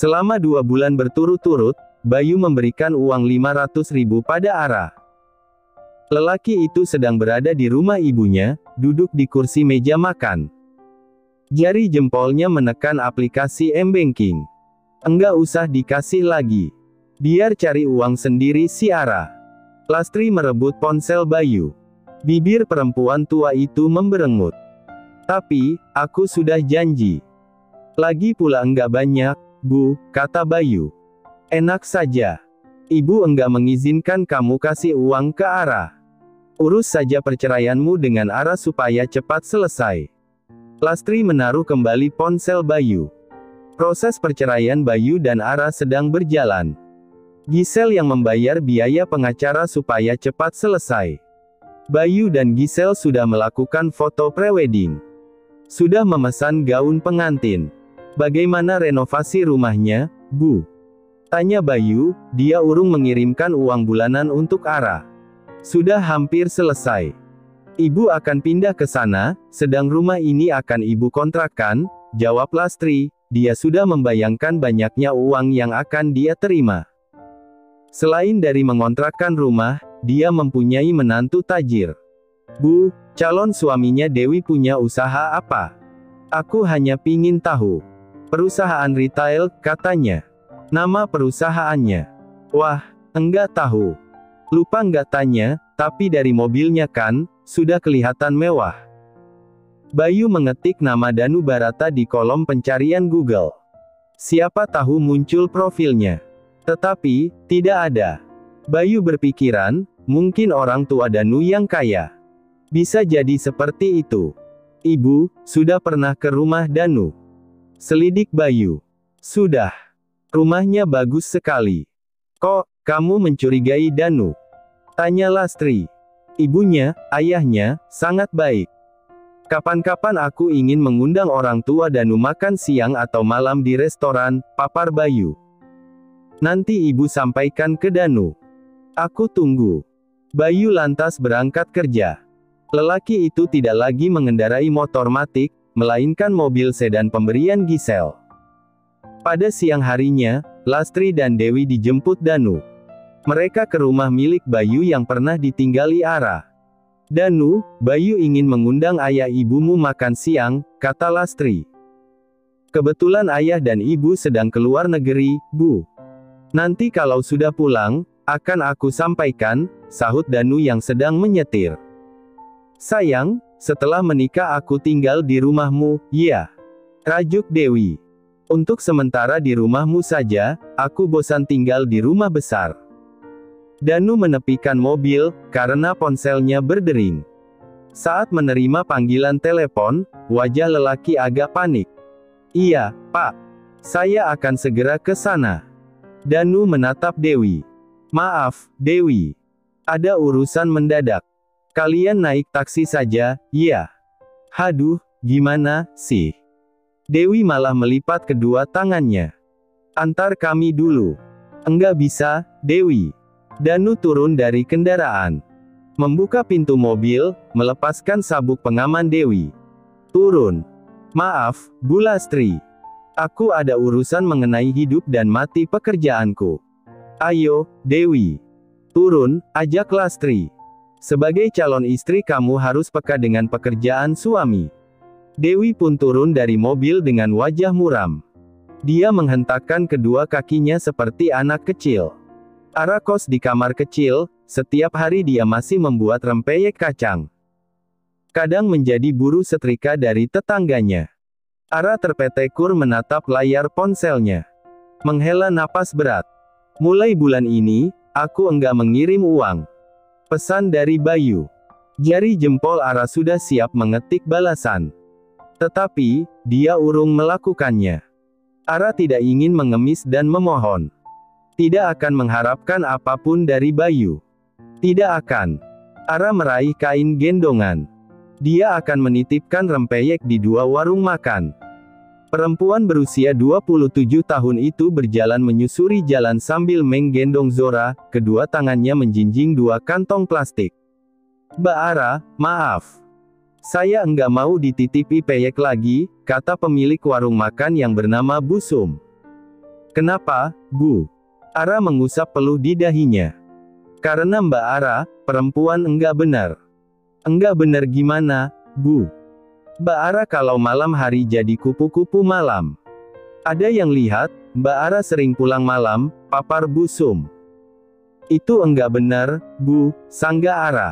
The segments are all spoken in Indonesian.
Selama 2 bulan berturut-turut, Bayu memberikan uang 500.000 pada Ara. Lelaki itu sedang berada di rumah ibunya, duduk di kursi meja makan. Jari jempolnya menekan aplikasi M-Banking. Enggak usah dikasih lagi. Biar cari uang sendiri si Ara. Lastri merebut ponsel Bayu. Bibir perempuan tua itu memberengut. Tapi, aku sudah janji. Lagi pula enggak banyak, Bu, kata Bayu. Enak saja. Ibu enggak mengizinkan kamu kasih uang ke Ara. Urus saja perceraianmu dengan Ara supaya cepat selesai. Lastri menaruh kembali ponsel Bayu. Proses perceraian Bayu dan Ara sedang berjalan. Gisel yang membayar biaya pengacara supaya cepat selesai. Bayu dan Gisel sudah melakukan foto prewedding. Sudah memesan gaun pengantin. Bagaimana renovasi rumahnya, Bu? Tanya Bayu, dia urung mengirimkan uang bulanan untuk Ara. Sudah hampir selesai. Ibu akan pindah ke sana, sedang rumah ini akan ibu kontrakkan, jawab Lastri. Dia sudah membayangkan banyaknya uang yang akan dia terima. Selain dari mengontrakkan rumah, dia mempunyai menantu tajir. Bu, calon suaminya Dewi punya usaha apa? Aku hanya pingin tahu. Perusahaan retail, katanya. Nama perusahaannya. Wah, enggak tahu. Lupa enggak tanya, tapi dari mobilnya kan, sudah kelihatan mewah. Bayu mengetik nama Danu Barata di kolom pencarian Google. Siapa tahu muncul profilnya. Tetapi, tidak ada. Bayu berpikiran, mungkin orang tua Danu yang kaya. Bisa jadi seperti itu. Ibu, sudah pernah ke rumah Danu? Selidik Bayu. Sudah. Rumahnya bagus sekali. Kok, kamu mencurigai Danu? Tanya Lastri. Ibunya, ayahnya, sangat baik. Kapan-kapan aku ingin mengundang orang tua Danu makan siang atau malam di restoran, papar Bayu. Nanti ibu sampaikan ke Danu. Aku tunggu. Bayu lantas berangkat kerja. Lelaki itu tidak lagi mengendarai motor matic, melainkan mobil sedan pemberian Gisel. Pada siang harinya, Lastri dan Dewi dijemput Danu. Mereka ke rumah milik Bayu yang pernah ditinggali Ara. Danu, Bayu ingin mengundang ayah ibumu makan siang, kata Lastri. Kebetulan ayah dan ibu sedang keluar negeri, Bu. Nanti kalau sudah pulang, akan aku sampaikan, sahut Danu yang sedang menyetir. Sayang, setelah menikah aku tinggal di rumahmu, ya. Rajuk Dewi. Untuk sementara di rumahmu saja, aku bosan tinggal di rumah besar. Danu menepikan mobil, karena ponselnya berdering. Saat menerima panggilan telepon, wajah lelaki agak panik. Iya, Pak. Saya akan segera ke sana. Danu menatap Dewi. Maaf, Dewi. Ada urusan mendadak. Kalian naik taksi saja, ya. Haduh, gimana, sih? Dewi malah melipat kedua tangannya. Antar kami dulu. Enggak bisa, Dewi. Danu turun dari kendaraan. Membuka pintu mobil, melepaskan sabuk pengaman Dewi. Turun. Maaf, Bu Lastri. Aku ada urusan mengenai hidup dan mati pekerjaanku. Ayo, Dewi. Turun, ajak Lastri. Sebagai calon istri kamu harus peka dengan pekerjaan suami. Dewi pun turun dari mobil dengan wajah muram. Dia menghentakkan kedua kakinya seperti anak kecil. Ara kos di kamar kecil, setiap hari dia masih membuat rempeyek kacang. Kadang menjadi buruh setrika dari tetangganya. Ara terpetekur menatap layar ponselnya. Menghela napas berat. Mulai bulan ini, aku enggak mengirim uang. Pesan dari Bayu. Jari jempol Ara sudah siap mengetik balasan. Tetapi, dia urung melakukannya. Ara tidak ingin mengemis dan memohon. Tidak akan mengharapkan apapun dari Bayu. Tidak akan. Ara meraih kain gendongan. Dia akan menitipkan rempeyek di 2 warung makan. Perempuan berusia 27 tahun itu berjalan menyusuri jalan sambil menggendong Zora, kedua tangannya menjinjing 2 kantong plastik. Mbak Ara, maaf. Saya enggak mau dititipi peyek lagi, kata pemilik warung makan yang bernama Busum. Kenapa, Bu? Ara mengusap peluh di dahinya. Karena Mbak Ara, perempuan enggak benar. Enggak benar gimana, Bu? Mbak Ara kalau malam hari jadi kupu-kupu malam. Ada yang lihat, Mbak Ara sering pulang malam, papar Bu Sum. Itu enggak benar, Bu, sangga Ara.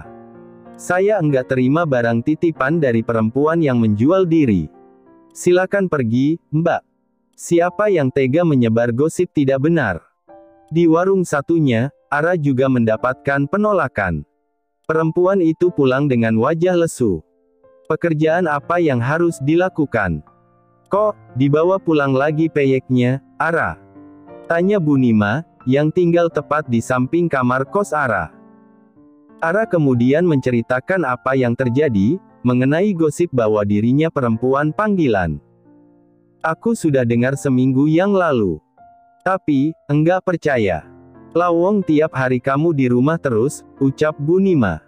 Saya enggak terima barang titipan dari perempuan yang menjual diri. Silakan pergi, Mbak. Siapa yang tega menyebar gosip tidak benar? Di warung satunya, Ara juga mendapatkan penolakan. Perempuan itu pulang dengan wajah lesu. Pekerjaan apa yang harus dilakukan? Kok, dibawa pulang lagi peyeknya, Ara? Tanya Bu Nima, yang tinggal tepat di samping kamar kos Ara. Ara kemudian menceritakan apa yang terjadi, mengenai gosip bahwa dirinya perempuan panggilan. Aku sudah dengar seminggu yang lalu. Tapi, enggak percaya. Lawong tiap hari kamu di rumah terus, ucap Bu Nima.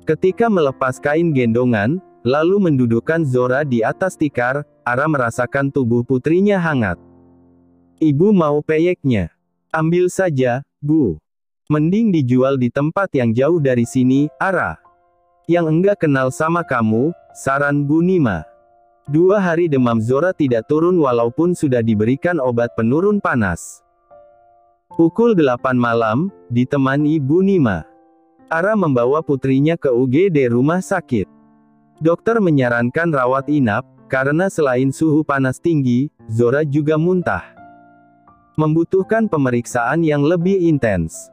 Ketika melepas kain gendongan, lalu mendudukkan Zora di atas tikar, Ara merasakan tubuh putrinya hangat. Ibu mau peyeknya. Ambil saja, Bu. Mending dijual di tempat yang jauh dari sini, Ara. Yang enggak kenal sama kamu, saran Bu Nima. 2 hari demam Zora tidak turun walaupun sudah diberikan obat penurun panas. Pukul 8 malam, ditemani Bu Nima. Ara membawa putrinya ke UGD rumah sakit. Dokter menyarankan rawat inap, karena selain suhu panas tinggi, Zora juga muntah. Membutuhkan pemeriksaan yang lebih intens.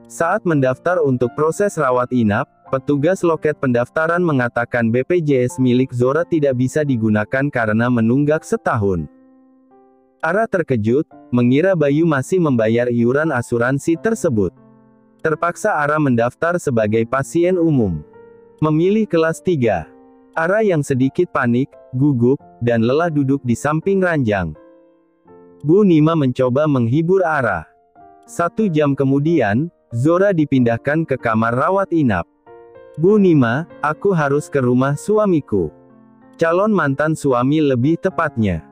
Saat mendaftar untuk proses rawat inap, petugas loket pendaftaran mengatakan BPJS milik Zora tidak bisa digunakan karena menunggak setahun. Ara terkejut, mengira Bayu masih membayar iuran asuransi tersebut. Terpaksa Ara mendaftar sebagai pasien umum. Memilih kelas 3. Ara yang sedikit panik, gugup, dan lelah duduk di samping ranjang. Bu Nima mencoba menghibur Ara. 1 jam kemudian, Zora dipindahkan ke kamar rawat inap. Bu Nima, aku harus ke rumah suamiku. Calon mantan suami lebih tepatnya.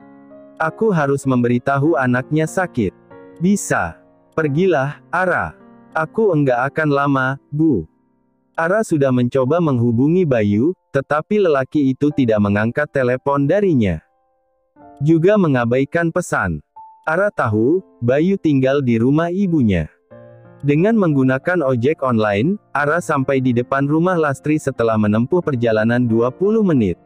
Aku harus memberitahu anaknya sakit. Bisa. Pergilah, Ara. Aku enggak akan lama, Bu. Ara sudah mencoba menghubungi Bayu, tetapi lelaki itu tidak mengangkat telepon darinya. Juga mengabaikan pesan. Ara tahu, Bayu tinggal di rumah ibunya. Dengan menggunakan ojek online, Ara sampai di depan rumah Lastri setelah menempuh perjalanan 20 menit.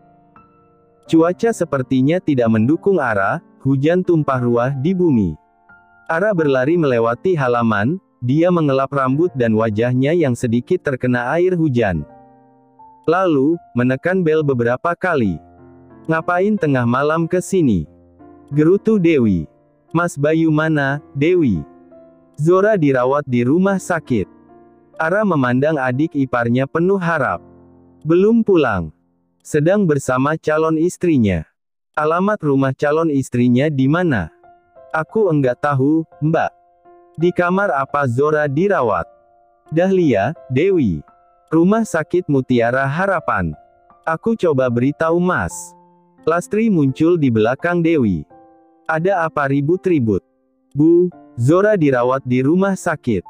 Cuaca sepertinya tidak mendukung Ara, hujan tumpah ruah di bumi. Ara berlari melewati halaman, dia mengelap rambut dan wajahnya yang sedikit terkena air hujan. Lalu, menekan bel beberapa kali. Ngapain tengah malam ke sini? Gerutu Dewi. Mas Bayu mana, Dewi? Zora dirawat di rumah sakit. Ara memandang adik iparnya penuh harap. Belum pulang. Sedang bersama calon istrinya. Alamat rumah calon istrinya di mana? Aku enggak tahu, Mbak. Di kamar apa Zora dirawat? Dahlia, Dewi. Rumah sakit Mutiara Harapan. Aku coba beritahu Mas. Lastri muncul di belakang Dewi. Ada apa ribut-ribut? Bu, Zora dirawat di rumah sakit.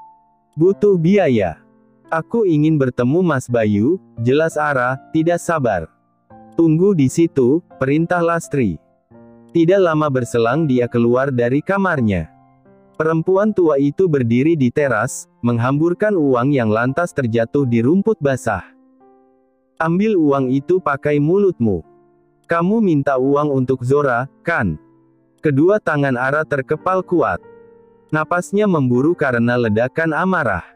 Butuh biaya. Aku ingin bertemu Mas Bayu, jelas Ara, tidak sabar. Tunggu di situ, perintah Lastri. Tidak lama berselang dia keluar dari kamarnya. Perempuan tua itu berdiri di teras, menghamburkan uang yang lantas terjatuh di rumput basah. Ambil uang itu pakai mulutmu. Kamu minta uang untuk Zora, kan? Kedua tangan Ara terkepal kuat. Napasnya memburu karena ledakan amarah.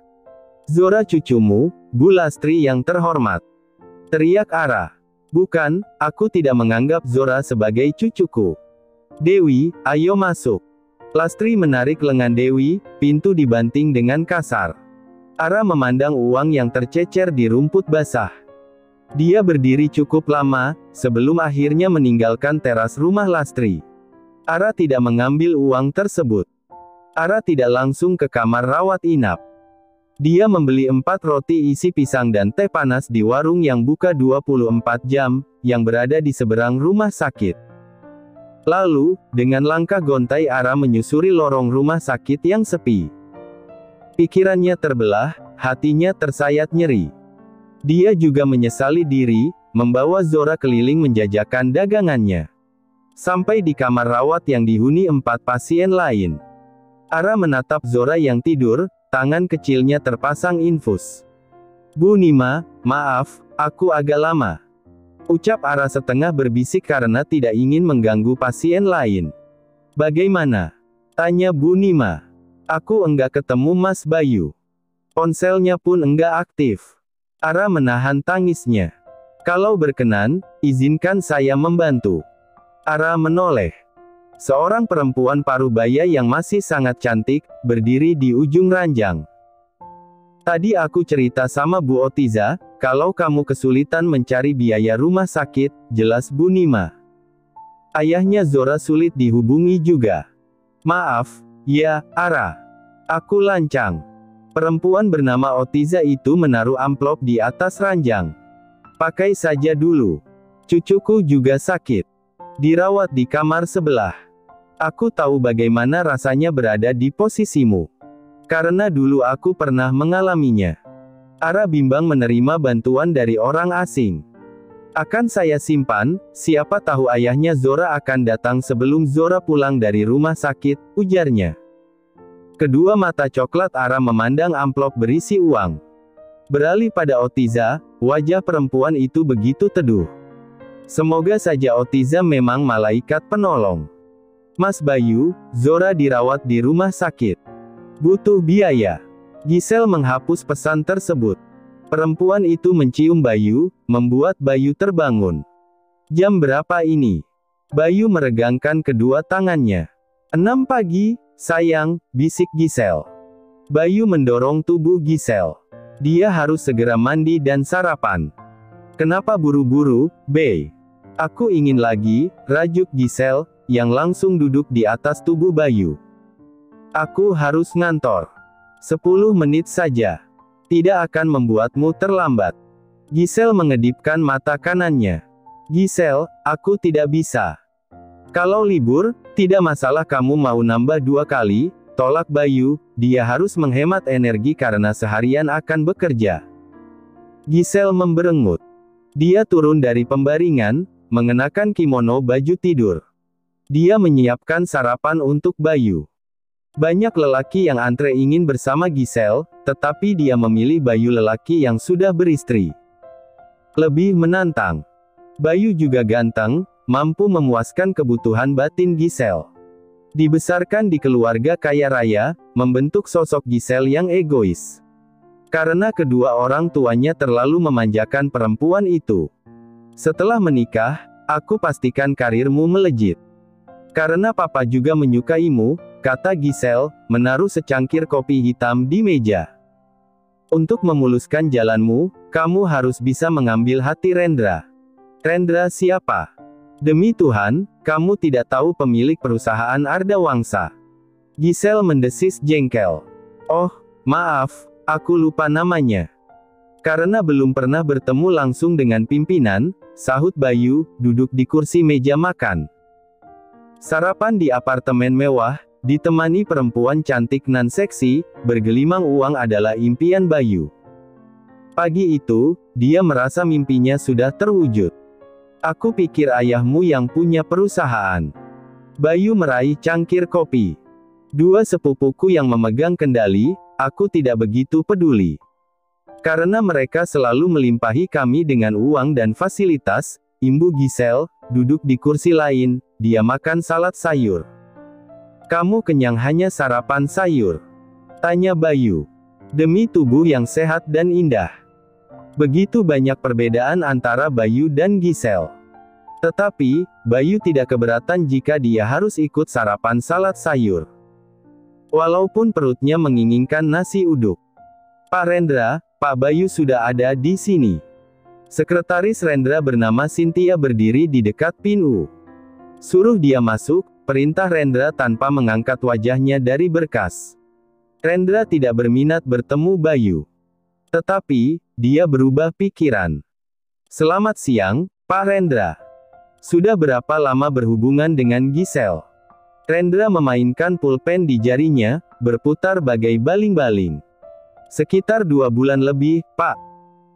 Zora cucumu, Bu Lastri yang terhormat. Teriak Ara. Bukan, aku tidak menganggap Zora sebagai cucuku. Dewi, ayo masuk. Lastri menarik lengan Dewi, pintu dibanting dengan kasar. Ara memandang uang yang tercecer di rumput basah. Dia berdiri cukup lama, sebelum akhirnya meninggalkan teras rumah Lastri. Ara tidak mengambil uang tersebut. Ara tidak langsung ke kamar rawat inap. Dia membeli 4 roti isi pisang dan teh panas di warung yang buka 24 jam, yang berada di seberang rumah sakit. Lalu, dengan langkah gontai Ara menyusuri lorong rumah sakit yang sepi. Pikirannya terbelah, hatinya tersayat nyeri. Dia juga menyesali diri, membawa Zora keliling menjajakan dagangannya. Sampai di kamar rawat yang dihuni 4 pasien lain. Ara menatap Zora yang tidur, tangan kecilnya terpasang infus. "Bu Nima, maaf, aku agak lama," ucap Ara setengah berbisik karena tidak ingin mengganggu pasien lain. "Bagaimana?" tanya Bu Nima. "Aku enggak ketemu Mas Bayu. Ponselnya pun enggak aktif." Ara menahan tangisnya. "Kalau berkenan, izinkan saya membantu." Ara menoleh. Seorang perempuan parubaya yang masih sangat cantik, berdiri di ujung ranjang. "Tadi aku cerita sama Bu Otiza, kalau kamu kesulitan mencari biaya rumah sakit," jelas Bu Nima. "Ayahnya Zora sulit dihubungi juga." "Maaf, ya, Ara. Aku lancang." Perempuan bernama Otiza itu menaruh amplop di atas ranjang. "Pakai saja dulu. Cucuku juga sakit. Dirawat di kamar sebelah. Aku tahu bagaimana rasanya berada di posisimu. Karena dulu aku pernah mengalaminya." Ara bimbang menerima bantuan dari orang asing. "Akan saya simpan, siapa tahu ayahnya Zora akan datang sebelum Zora pulang dari rumah sakit," ujarnya. Kedua mata coklat Ara memandang amplop berisi uang. Beralih pada Otiza, wajah perempuan itu begitu teduh. Semoga saja Otiza memang malaikat penolong. "Mas Bayu, Zora dirawat di rumah sakit. Butuh biaya." Giselle menghapus pesan tersebut. Perempuan itu mencium Bayu, membuat Bayu terbangun. "Jam berapa ini?" Bayu meregangkan kedua tangannya. "6 pagi, sayang," bisik Giselle. Bayu mendorong tubuh Giselle. Dia harus segera mandi dan sarapan. "Kenapa buru-buru, Bey?" "Aku ingin lagi," rajuk Giselle, yang langsung duduk di atas tubuh Bayu. "Aku harus ngantor. 10 menit saja. Tidak akan membuatmu terlambat." Giselle mengedipkan mata kanannya. "Giselle, aku tidak bisa." "Kalau libur, tidak masalah, kamu mau nambah 2 kali, tolak Bayu, dia harus menghemat energi karena seharian akan bekerja." Giselle memberengut. Dia turun dari pembaringan, mengenakan kimono baju tidur. Dia menyiapkan sarapan untuk Bayu. Banyak lelaki yang antre ingin bersama Giselle, tetapi dia memilih Bayu, lelaki yang sudah beristri. Lebih menantang. Bayu juga ganteng, mampu memuaskan kebutuhan batin Giselle. Dibesarkan di keluarga kaya raya, membentuk sosok Giselle yang egois. Karena kedua orang tuanya terlalu memanjakan perempuan itu. "Setelah menikah, aku pastikan karirmu melejit. Karena papa juga menyukaimu," kata Giselle, menaruh secangkir kopi hitam di meja. "Untuk memuluskan jalanmu, kamu harus bisa mengambil hati Rendra." "Rendra siapa?" "Demi Tuhan, kamu tidak tahu pemilik perusahaan Ardawangsa." Giselle mendesis jengkel. "Oh, maaf, aku lupa namanya." "Karena belum pernah bertemu langsung dengan pimpinan," sahut Bayu, duduk di kursi meja makan. Sarapan di apartemen mewah, ditemani perempuan cantik nan seksi, bergelimang uang adalah impian Bayu. Pagi itu, dia merasa mimpinya sudah terwujud. "Aku pikir ayahmu yang punya perusahaan." Bayu meraih cangkir kopi. "Dua sepupuku yang memegang kendali, aku tidak begitu peduli. Karena mereka selalu melimpahi kami dengan uang dan fasilitas," imbu Giselle, duduk di kursi lain, dia makan salad sayur. "Kamu kenyang hanya sarapan sayur?" tanya Bayu. "Demi tubuh yang sehat dan indah." Begitu banyak perbedaan antara Bayu dan Giselle. Tetapi, Bayu tidak keberatan jika dia harus ikut sarapan salad sayur. Walaupun perutnya menginginkan nasi uduk. "Pak Rendra, Pak Bayu sudah ada di sini." Sekretaris Rendra bernama Cynthia berdiri di dekat pintu. "Suruh dia masuk," perintah Rendra tanpa mengangkat wajahnya dari berkas. Rendra tidak berminat bertemu Bayu. Tetapi, dia berubah pikiran. "Selamat siang, Pak Rendra." Sudah berapa lama berhubungan dengan Giselle? Rendra memainkan pulpen di jarinya, berputar bagai baling-baling. Sekitar 2 bulan lebih, Pak.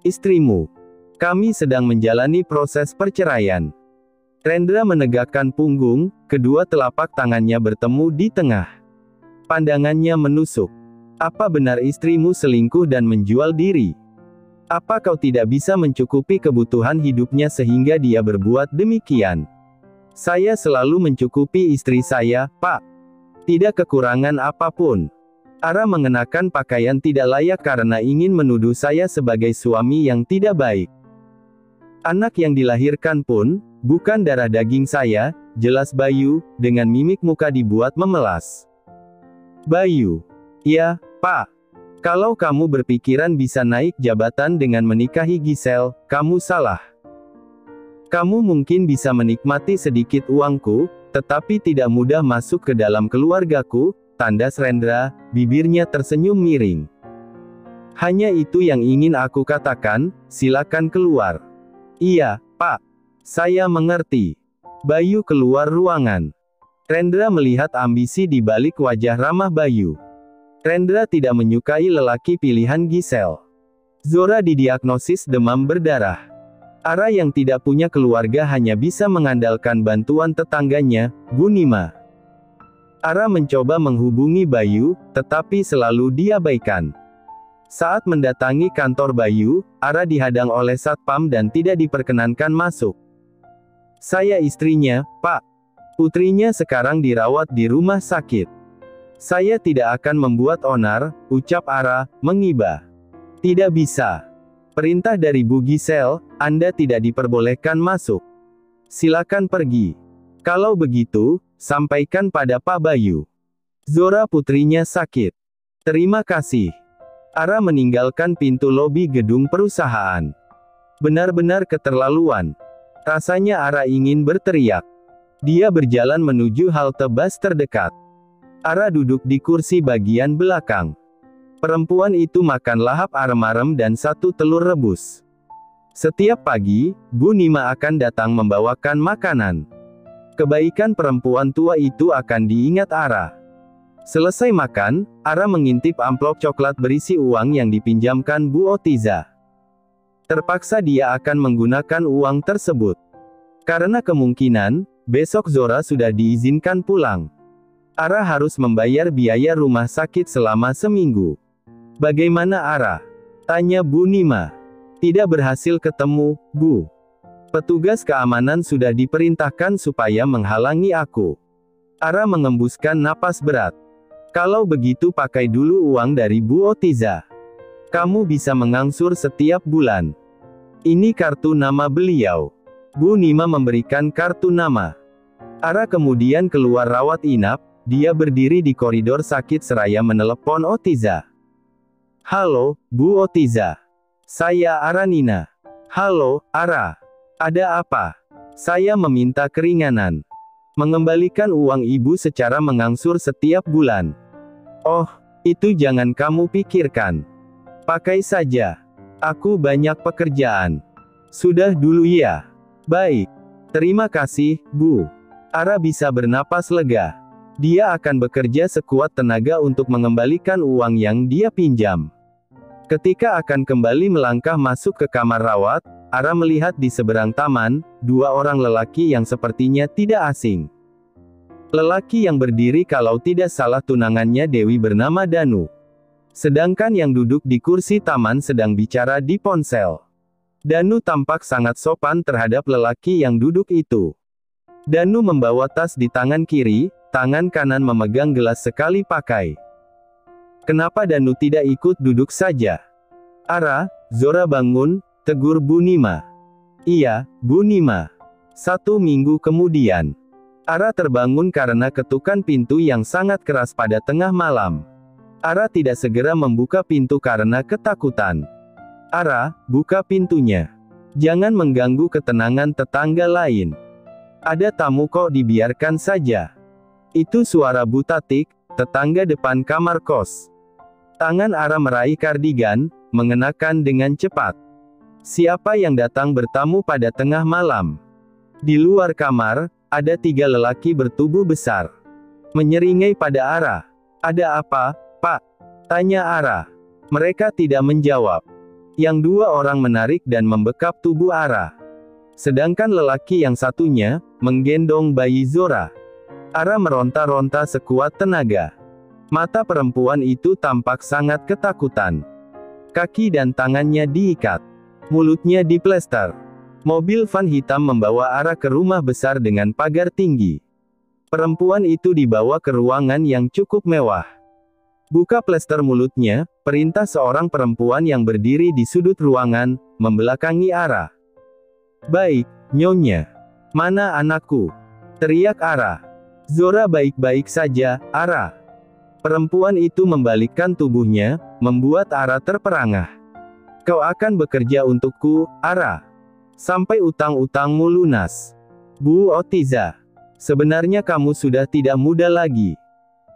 Istrimu. Kami sedang menjalani proses perceraian. Rendra menegakkan punggung, kedua telapak tangannya bertemu di tengah. Pandangannya menusuk. Apa benar istrimu selingkuh dan menjual diri? Apa kau tidak bisa mencukupi kebutuhan hidupnya sehingga dia berbuat demikian? Saya selalu mencukupi istri saya, Pak. Tidak kekurangan apapun. Ara mengenakan pakaian tidak layak karena ingin menuduh saya sebagai suami yang tidak baik. Anak yang dilahirkan pun, bukan darah daging saya, jelas Bayu, dengan mimik muka dibuat memelas. Bayu. Ya, Pak. Kalau kamu berpikiran bisa naik jabatan dengan menikahi Giselle, kamu salah. Kamu mungkin bisa menikmati sedikit uangku, tetapi tidak mudah masuk ke dalam keluargaku, tandas Rendra, bibirnya tersenyum miring. Hanya itu yang ingin aku katakan, silakan keluar. Iya, Pak. Saya mengerti. Bayu keluar ruangan. Rendra melihat ambisi di balik wajah ramah Bayu. Rendra tidak menyukai lelaki pilihan Giselle. Zora didiagnosis demam berdarah. Ara yang tidak punya keluarga hanya bisa mengandalkan bantuan tetangganya, Bu Nima. Ara mencoba menghubungi Bayu, tetapi selalu diabaikan. Saat mendatangi kantor Bayu, Ara dihadang oleh satpam dan tidak diperkenankan masuk. Saya istrinya, Pak. Putrinya sekarang dirawat di rumah sakit. Saya tidak akan membuat onar, ucap Ara, mengiba. Tidak bisa. Perintah dari Bu Giselle, Anda tidak diperbolehkan masuk. Silakan pergi. Kalau begitu, sampaikan pada Pak Bayu. Zora putrinya sakit. Terima kasih. Ara meninggalkan pintu lobi gedung perusahaan. Benar-benar keterlaluan. Rasanya Ara ingin berteriak. Dia berjalan menuju halte bus terdekat. Ara duduk di kursi bagian belakang. Perempuan itu makan lahap arem-arem dan 1 telur rebus. Setiap pagi, Bu Nima akan datang membawakan makanan. Kebaikan perempuan tua itu akan diingat Ara. Selesai makan, Ara mengintip amplop coklat berisi uang yang dipinjamkan Bu Otiza. Terpaksa dia akan menggunakan uang tersebut. Karena kemungkinan, besok Zora sudah diizinkan pulang. Ara harus membayar biaya rumah sakit selama seminggu. Bagaimana Ara? Tanya Bu Nima. Tidak berhasil ketemu, Bu. Petugas keamanan sudah diperintahkan supaya menghalangi aku. Ara mengembuskan napas berat. Kalau begitu pakai dulu uang dari Bu Otiza. Kamu bisa mengangsur setiap bulan. Ini kartu nama beliau. Bu Nima memberikan kartu nama. Ara kemudian keluar rawat inap, dia berdiri di koridor sakit seraya menelepon Otiza. Halo, Bu Otiza. Saya Aranina. Halo, Ara. Ada apa? Saya meminta keringanan. Mengembalikan uang ibu secara mengangsur setiap bulan. Oh, itu jangan kamu pikirkan. Pakai saja. Aku banyak pekerjaan. Sudah dulu ya. Baik. Terima kasih, Bu. Ara bisa bernapas lega. Dia akan bekerja sekuat tenaga untuk mengembalikan uang yang dia pinjam. Ketika akan kembali melangkah masuk ke kamar rawat, Ara melihat di seberang taman, 2 orang lelaki yang sepertinya tidak asing. Lelaki yang berdiri kalau tidak salah tunangannya Dewi bernama Danu. Sedangkan yang duduk di kursi taman sedang bicara di ponsel. Danu tampak sangat sopan terhadap lelaki yang duduk itu. Danu membawa tas di tangan kiri, tangan kanan memegang gelas sekali pakai. Kenapa Danu tidak ikut duduk saja? Ara, Zora bangun, tegur Bu Nima. Iya, Bu Nima. 1 minggu kemudian. Ara terbangun karena ketukan pintu yang sangat keras pada tengah malam. Ara tidak segera membuka pintu karena ketakutan. Ara, buka pintunya. Jangan mengganggu ketenangan tetangga lain. Ada tamu kok dibiarkan saja. Itu suara Bu Tatik, tetangga depan kamar kos. Tangan Ara meraih kardigan, mengenakan dengan cepat. Siapa yang datang bertamu pada tengah malam? Di luar kamar, ada 3 lelaki bertubuh besar. Menyeringai pada Ara. "Ada apa, Pak?" tanya Ara. Mereka tidak menjawab. Yang 2 orang menarik dan membekap tubuh Ara. Sedangkan lelaki yang satunya, menggendong bayi Zora. Ara meronta-ronta sekuat tenaga. Mata perempuan itu tampak sangat ketakutan. Kaki dan tangannya diikat. Mulutnya diplester. Mobil van hitam membawa Ara ke rumah besar dengan pagar tinggi. Perempuan itu dibawa ke ruangan yang cukup mewah. "Buka plester mulutnya," perintah seorang perempuan yang berdiri di sudut ruangan, membelakangi Ara. "Baik, Nyonya. Mana anakku?" teriak Ara. "Zora baik-baik saja, Ara." Perempuan itu membalikkan tubuhnya, membuat Ara terperangah. "Kau akan bekerja untukku, Ara. Sampai utang-utangmu lunas." "Bu Otiza. Sebenarnya kamu sudah tidak muda lagi.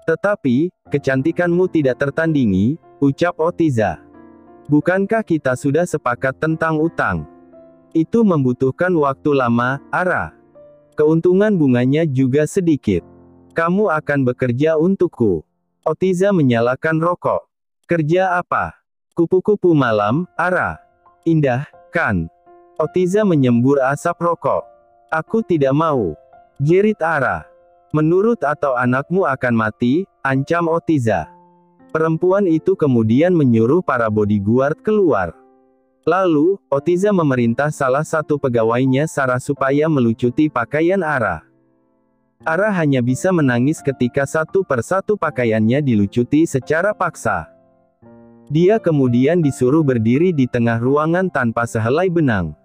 Tetapi, kecantikanmu tidak tertandingi," ucap Otiza. "Bukankah kita sudah sepakat tentang utang? Itu membutuhkan waktu lama, Ara. Keuntungan bunganya juga sedikit. Kamu akan bekerja untukku." Otiza menyalakan rokok. "Kerja apa?" "Kupu-kupu malam, Ara." "Indah, kan?" Otiza menyembur asap rokok. "Aku tidak mau," jerit Ara. "Menurut atau anakmu akan mati," ancam Otiza. Perempuan itu kemudian menyuruh para bodyguard keluar. Lalu, Otiza memerintah salah satu pegawainya Sarah supaya melucuti pakaian Ara. Ara hanya bisa menangis ketika satu persatu pakaiannya dilucuti secara paksa. Dia kemudian disuruh berdiri di tengah ruangan tanpa sehelai benang.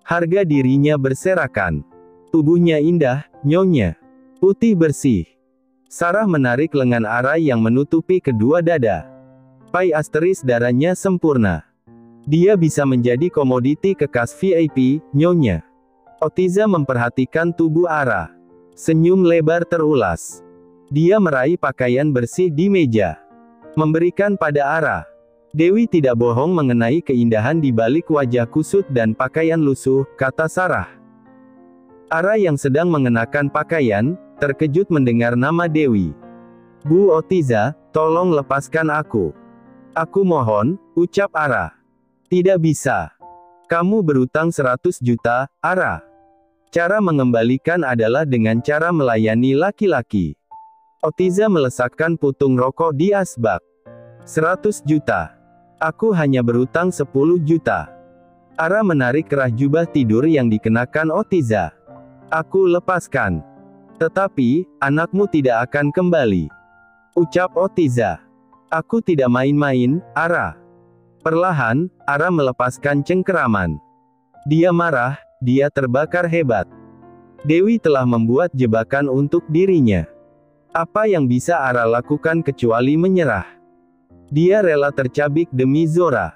Harga dirinya berserakan. "Tubuhnya indah, Nyonya. Putih bersih." Sarah menarik lengan Ara yang menutupi kedua dada. Pai asteris darahnya sempurna. "Dia bisa menjadi komoditi kekas VIP, Nyonya." Otiza memperhatikan tubuh Ara. Senyum lebar terulas. Dia meraih pakaian bersih di meja. Memberikan pada Ara. "Dewi tidak bohong mengenai keindahan di balik wajah kusut dan pakaian lusuh," kata Sarah. Ara yang sedang mengenakan pakaian, terkejut mendengar nama Dewi. "Bu Otiza, tolong lepaskan aku." "Aku mohon," ucap Ara. "Tidak bisa. Kamu berutang 100 juta, Ara. Cara mengembalikan adalah dengan cara melayani laki-laki." Otiza melesakkan putung rokok di asbak. 100 juta. Aku hanya berutang 10 juta. Ara menarik kerah jubah tidur yang dikenakan Otiza. "Aku lepaskan. Tetapi, anakmu tidak akan kembali," ucap Otiza. "Aku tidak main-main, Ara." Perlahan, Ara melepaskan cengkeraman. Dia marah, dia terbakar hebat. Dewi telah membuat jebakan untuk dirinya. Apa yang bisa Ara lakukan kecuali menyerah? Dia rela tercabik demi Zora.